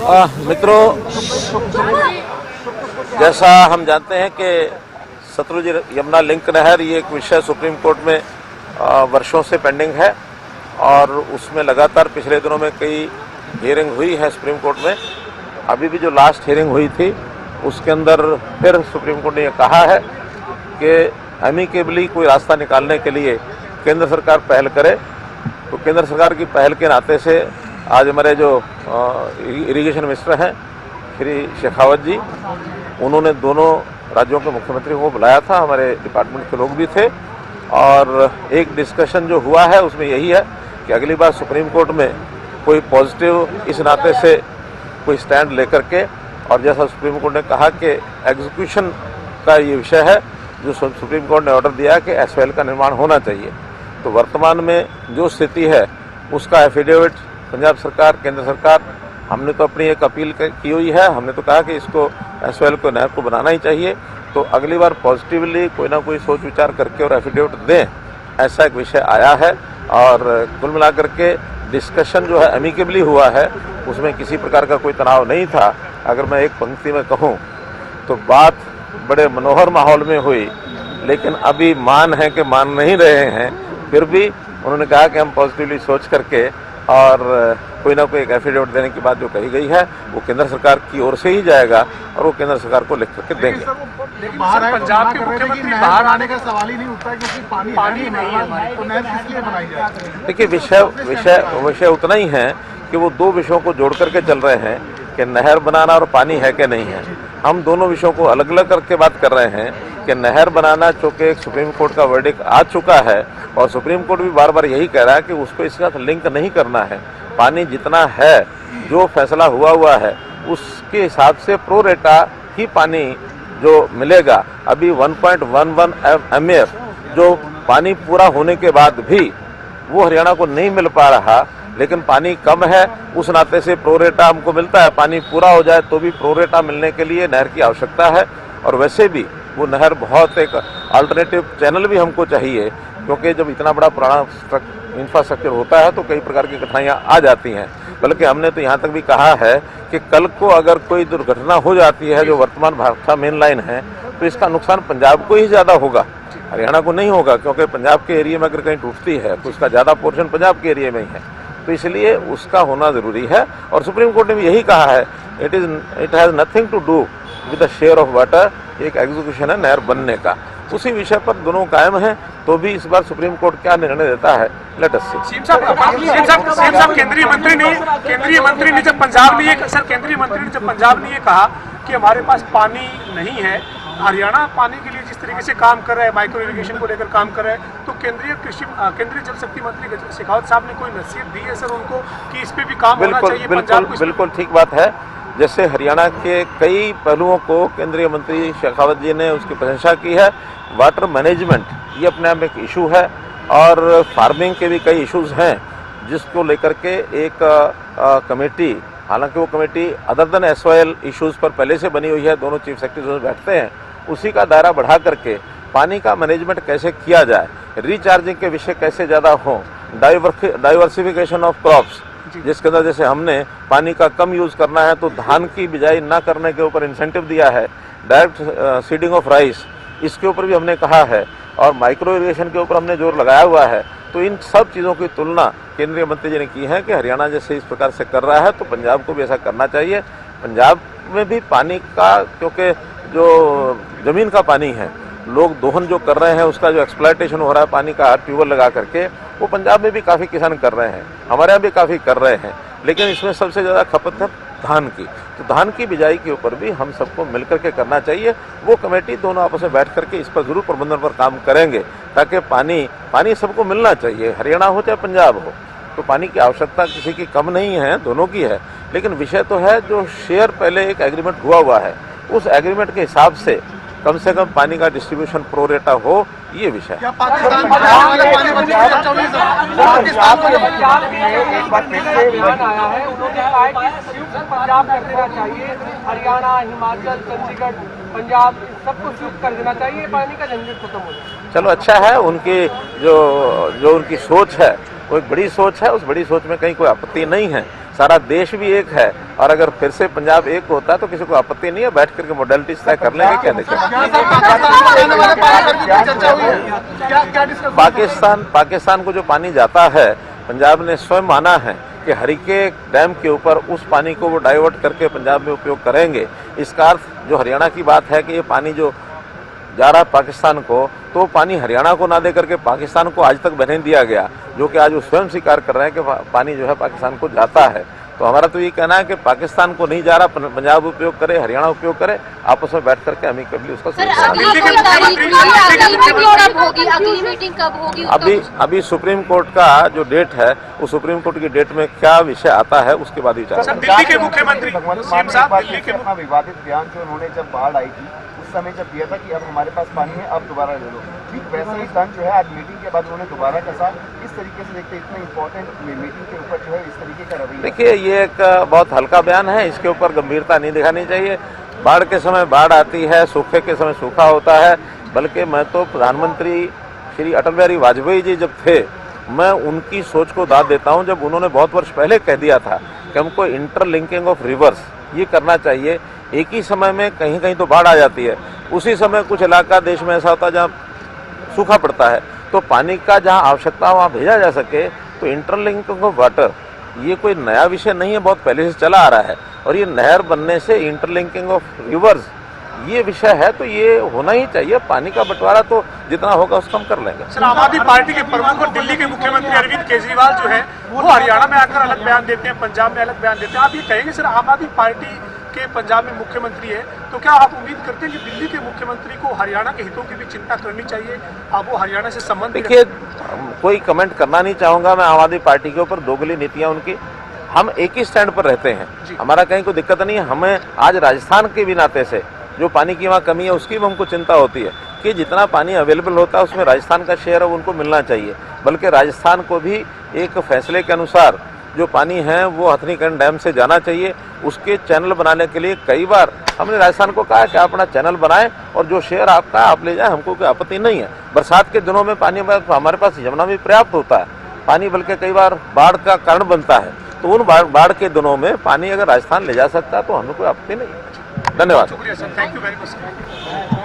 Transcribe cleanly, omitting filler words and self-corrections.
मित्रों, जैसा हम जानते हैं कि सतलुज यमुना लिंक नहर ये एक विषय सुप्रीम कोर्ट में वर्षों से पेंडिंग है और उसमें लगातार पिछले दिनों में कई हियरिंग हुई है सुप्रीम कोर्ट में। अभी भी जो लास्ट हियरिंग हुई थी उसके अंदर फिर सुप्रीम कोर्ट ने यह कहा है कि एमिकेबली कोई रास्ता निकालने के लिए केंद्र सरकार पहल करे। तो केंद्र सरकार की पहल के नाते से आज हमारे जो इरिगेशन मिनिस्टर हैं श्री शेखावत जी, उन्होंने दोनों राज्यों के मुख्यमंत्री को बुलाया था, हमारे डिपार्टमेंट के लोग भी थे और एक डिस्कशन जो हुआ है उसमें यही है कि अगली बार सुप्रीम कोर्ट में कोई पॉजिटिव इस नाते से कोई स्टैंड लेकर के, और जैसा सुप्रीम कोर्ट ने कहा कि एग्जीक्यूशन का ये विषय है, जो सुप्रीम कोर्ट ने ऑर्डर दिया कि एसवाईएल का निर्माण होना चाहिए। तो वर्तमान में जो स्थिति है उसका एफिडेविट पंजाब सरकार, केंद्र सरकार, हमने तो अपनी एक अपील की हुई है। हमने तो कहा कि इसको एसवाईएल को नहर को बनाना ही चाहिए। तो अगली बार पॉजिटिवली कोई ना कोई सोच विचार करके और एफिडेविट दें, ऐसा एक विषय आया है। और कुल मिलाकर के डिस्कशन जो है एमिकेबली हुआ है, उसमें किसी प्रकार का कोई तनाव नहीं था। अगर मैं एक पंक्ति में कहूँ तो बात बड़े मनोहर माहौल में हुई, लेकिन अभी मान है कि मान नहीं रहे हैं। फिर भी उन्होंने कहा कि हम पॉजिटिवली सोच करके और कोई ना कोई एक एफिडेविट देने की बात जो कही गई है वो केंद्र सरकार की ओर से ही जाएगा और वो केंद्र सरकार को लिख करके देंगे। पंजाब के मुख्यमंत्री बाहर आने का सवाल ही नहीं उठता क्योंकि पानी नहीं है, तो नहर किस लिए बनाई जाए? देखिए, विषय उतना ही है कि वो दो विषयों को जोड़ करके चल रहे हैं कि नहर बनाना और पानी है कि नहीं है। हम दोनों विषयों को अलग अलग करके बात कर रहे हैं कि नहर बनाना चूंकि सुप्रीम कोर्ट का वर्डिक्ट आ चुका है और सुप्रीम कोर्ट भी बार बार यही कह रहा है कि उसको इसके साथ लिंक नहीं करना है। पानी जितना है, जो फैसला हुआ है उसके हिसाब से प्रो रेटा ही पानी जो मिलेगा। अभी 1.11 MF जो पानी पूरा होने के बाद भी वो हरियाणा को नहीं मिल पा रहा, लेकिन पानी कम है, उस नाते से प्रोरेटा हमको मिलता है। पानी पूरा हो जाए तो भी प्रोरेटा मिलने के लिए नहर की आवश्यकता है। और वैसे भी वो नहर बहुत एक अल्टरनेटिव चैनल भी हमको चाहिए, क्योंकि जब इतना बड़ा पुराना इंफ्रास्ट्रक्चर होता है तो कई प्रकार की कठिनाइयाँ आ जाती हैं। बल्कि हमने तो यहाँ तक भी कहा है कि कल को अगर कोई दुर्घटना हो जाती है जो वर्तमान भाखड़ा मेन लाइन है, तो इसका नुकसान पंजाब को ही ज़्यादा होगा, हरियाणा को नहीं होगा। क्योंकि पंजाब के एरिया में अगर कहीं टूटती है तो उसका ज़्यादा पोर्शन पंजाब के एरिया में ही है, तो इसलिए उसका होना ज़रूरी है। और सुप्रीम कोर्ट ने भी यही कहा है, it has nothing to do with the share of water. एक एग्जीक्यूशन है नहर बनने का, उसी विषय पर दोनों कायम हैं। तो भी इस बार सुप्रीम कोर्ट क्या निर्णय देता है, लेट अस सी। सीएम साहब, केंद्रीय मंत्री ने जब पंजाब ने ये कहा कि हमारे पास पानी नहीं है, हरियाणा पानी के लिए जिस तरीके से काम कर रहा है, माइक्रो इरिगेशन को लेकर काम कर रहा है, तो केंद्रीय जल शक्ति मंत्री शेखावत साहब ने कोई नसीहत दी है सर उनको कि इस पे भी काम होना चाहिए? बिल्कुल ठीक बात है। जैसे हरियाणा के कई पहलुओं को केंद्रीय मंत्री शेखावत जी ने उसकी प्रशंसा की है। वाटर मैनेजमेंट ये अपने आप एक इशू है और फार्मिंग के भी कई इश्यूज हैं, जिसको लेकर के एक कमेटी, हालांकि वो committee other than SYL issues पर पहले से बनी हुई है, दोनों चीफ सेक्रेटरी बैठते हैं, उसी का दायरा बढ़ा करके पानी का मैनेजमेंट कैसे किया जाए, रिचार्जिंग के विषय कैसे ज़्यादा हों, डाइवर्सिफिकेशन ऑफ क्रॉप्स, जिसके अंदर जैसे हमने पानी का कम यूज़ करना है तो धान की बिजाई ना करने के ऊपर इंसेंटिव दिया है, डायरेक्ट सीडिंग ऑफ राइस इसके ऊपर भी हमने कहा है, और माइक्रो इरिगेशन के ऊपर हमने जोर लगाया हुआ है। तो इन सब चीज़ों की तुलना केंद्रीय मंत्री जी ने की है कि हरियाणा जैसे इस प्रकार से कर रहा है तो पंजाब को भी ऐसा करना चाहिए। पंजाब में भी पानी का, क्योंकि जो ज़मीन का पानी है, लोग दोहन जो कर रहे हैं उसका जो एक्सप्लॉयटेशन हो रहा है पानी का ट्यूबवेल लगा करके, वो पंजाब में भी काफ़ी किसान कर रहे हैं, हमारे यहाँ भी काफ़ी कर रहे हैं। लेकिन इसमें सबसे ज़्यादा खपत है धान की, तो धान की बिजाई के ऊपर भी हम सबको मिलकर के करना चाहिए। वो कमेटी दोनों आपस में बैठ करके इस पर जरूर प्रबंधन पर काम करेंगे, ताकि पानी सबको मिलना चाहिए, हरियाणा हो चाहे पंजाब हो। तो पानी की आवश्यकता किसी की कम नहीं है, दोनों की है। लेकिन विषय तो है जो शेयर पहले एक एग्रीमेंट हुआ है, उस एग्रीमेंट के हिसाब से कम पानी का डिस्ट्रीब्यूशन प्रो रेटा हो, ये विषय है। हरियाणा, हिमाचल, चंडीगढ़, पंजाब सबको संयुक्त कर देना चाहिए, पानी का झंझट खत्म हो जाए। चलो अच्छा है, उनकी जो उनकी सोच है वो एक बड़ी सोच है, उस बड़ी सोच में कहीं कोई आपत्ति नहीं है। सारा देश भी एक है और अगर फिर से पंजाब एक होता है तो किसी को आपत्ति नहीं है, बैठ करके मोडेलिटीज तय कर लेंगे। क्या दिक्कत? पाकिस्तान को जो पानी जाता है, पंजाब ने स्वयं माना है कि हरिके डैम के ऊपर उस पानी को वो डाइवर्ट करके पंजाब में उपयोग करेंगे। इसका अर्थ जो हरियाणा की बात है कि ये पानी जो जा रहा है पाकिस्तान को, तो पानी हरियाणा को ना दे करके पाकिस्तान को आज तक बहने दिया गया, जो कि आज वो स्वयं स्वीकार कर रहे हैं कि पानी जो है पाकिस्तान को जाता है। तो हमारा तो ये कहना है कि पाकिस्तान को नहीं जा रहा, पंजाब उपयोग करे, हरियाणा उपयोग करे, आपस में बैठ करके अमिकेबली उसका अभी सुप्रीम कोर्ट का जो डेट है, उस सुप्रीम कोर्ट की डेट में क्या विषय आता है उसके बाद विचार। दिल्ली के मुख्यमंत्री अपना विवादित बयान जो उन्होंने जब बाढ़ आई थी उस समय जब दिया था कि अब हमारे पास पानी है, अब दोबारा ले लो, ठीक वैसा ही स्टैंड जो है आज मीटिंग के बाद उन्होंने दोबारा कसा। इस तरीके से देखते इतना इंपॉर्टेंट मीटिंग के ऊपर जो है इस तरीके का रवैया। देखिए, ये एक बहुत हल्का बयान है, इसके ऊपर गंभीरता नहीं दिखानी चाहिए। बाढ़ के समय बाढ़ आती है, सूखे के समय सूखा होता है। बल्कि मैं तो प्रधानमंत्री श्री अटल बिहारी वाजपेयी जी जब थे, मैं उनकी सोच को दाद देता हूं, जब उन्होंने बहुत वर्ष पहले कह दिया था कि हमको इंटरलिंकिंग ऑफ रिवर्स ये करना चाहिए। एक ही समय में कहीं कहीं तो बाढ़ आ जाती है, उसी समय कुछ इलाका देश में ऐसा होता है जहाँ सूखा पड़ता है, तो पानी का जहाँ आवश्यकता हो वहाँ भेजा जा सके। तो इंटरलिंकिंग ऑफ वाटर ये कोई नया विषय नहीं है, बहुत पहले से चला आ रहा है। और ये नहर बनने से इंटरलिंकिंग ऑफ रिवर्स ये विषय है, तो ये होना ही चाहिए। पानी का बंटवारा तो जितना होगा उसको हम कर लेंगे। सर, आम आदमी पार्टी के प्रमुख और दिल्ली के मुख्यमंत्री अरविंद केजरीवाल जो है वो हरियाणा में आकर अलग बयान देते हैं, पंजाब में अलग बयान देते हैं। आप ये कहेंगे सर, आम आदमी पार्टी के पंजाब में मुख्यमंत्री है, तो क्या आप उम्मीद करते हैं कि दिल्ली के मुख्यमंत्री को हरियाणा के हितों की भी चिंता करनी चाहिए? आप वो हरियाणा से संबंध देखिए, कोई कमेंट करना नहीं चाहूंगा मैं आम आदमी पार्टी के ऊपर, दोगली नीतियां उनकी। हम एक ही स्टैंड पर रहते हैं, हमारा कहीं कोई दिक्कत नहीं है। हमें आज राजस्थान के भी नाते से जो पानी की वहाँ कमी है उसकी भी हमको चिंता होती है कि जितना पानी अवेलेबल होता है उसमें राजस्थान का शेयर है उनको मिलना चाहिए। बल्कि राजस्थान को भी एक फैसले के अनुसार जो पानी है वो हथनीकुंड डैम से जाना चाहिए। उसके चैनल बनाने के लिए कई बार हमने राजस्थान को कहा कि आप अपना चैनल बनाएं और जो शेयर आपका आप ले जाएं, हमको कोई आपत्ति नहीं है। बरसात के दिनों में पानी हमारे पास यमुना में पर्याप्त होता है पानी, बल्कि कई बार बाढ़ का कारण बनता है। तो उन बाढ़ के दिनों में पानी अगर राजस्थान ले जा सकता है तो हमें कोई आपत्ति नहीं है। धन्यवाद। शुक्रिया sir, thank you very much.